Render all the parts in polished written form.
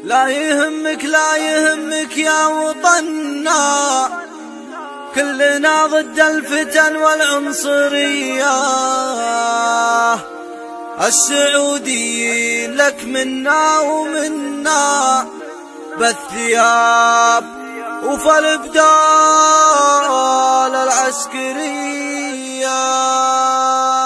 لا يهمك لا يهمك يا وطننا، كلنا ضد الفتن والعنصرية. السعوديين لك منا ومنا، بالثياب وفي الابدال العسكرية.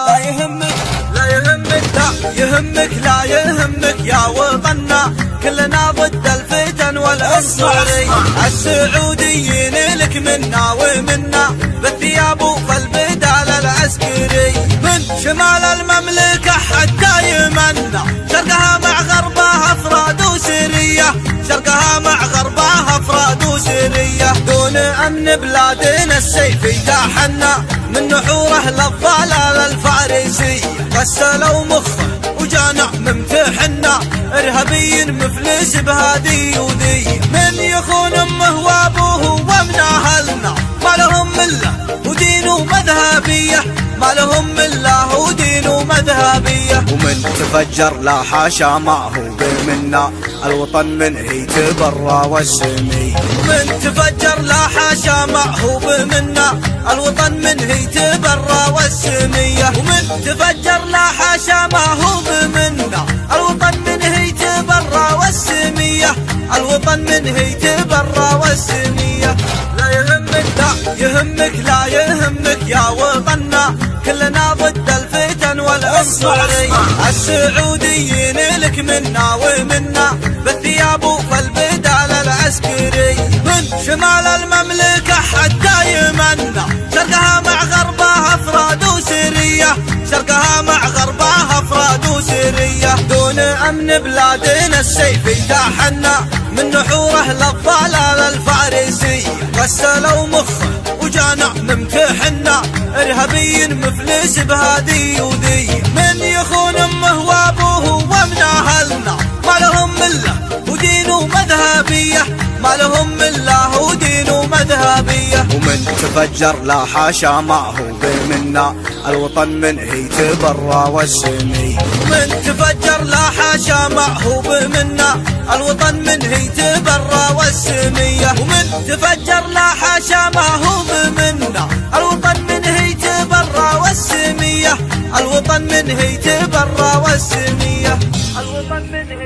لا يهمك لا يهمك لا يهمك لا يهمك يا وطننا، كلنا ضد الفتن والعنصرية. السعوديين لك منا ومنا، بالثياب وفي البدال العسكري. من شمال المملكة حتى يمنا، شرقها مع غربها افراد وسرية، شرقها مع غربها افراد وسرية. دون امن بلادنا السيف يتاحنا، من نحوره للضلال الفارسي. غسلوا مخه وجانا ممتحنا، ارهابي مفلس بهادي وذي. من يخون امه وابوه ومن اهلنا، ما لهم الا ودين ومذهبيه، ما لهم الا ودين ومذهبيه. ومن تفجر لا حاشا ما هو بمنا، الوطن منه يتبرى والسمي. من تفجر لا حاشا ما هو بمنا، الوطن منه يتبرى والسميه. ومن تفجر لا حاشا ما هو بمنا، الوطن منه يتبرى والسميه، الوطن منه يتبرى والسميه. لا يهمك لا يهمك لا يهمك يا وطننا، كلنا ضد الفتن والعنصرية. السعوديين لك منا ومنا، بالثياب وفي البدال العسكري. من شمال المملكة حتى يمنا، شرقها مع غربها افراد وسرية، شرقها مع غربها افراد وسرية. دون امن بلادنا السيف يتاحنا، من نحوره للضلال الفارسي. غسلوا مخه وجانا ممتحنا، ارهابي مفلس بهادي وذي. من يخون امه وابوه ومن اهلنا، ما لهم الا ودين ومذهبيه، ما لهم الا ودين ومذهبيه. ومن تفجر لا حاشا ما هو بمنا، الوطن منه يتبرى والسمي. من تفجر لا حاشا ما هو بمنا، الوطن منه يتبرى والسميه. ومن تفجر لا حاشا ما هو بمنا، الوطن منه يتبرى والسميه، الوطن منه يتبرى والسميه، الوطن منه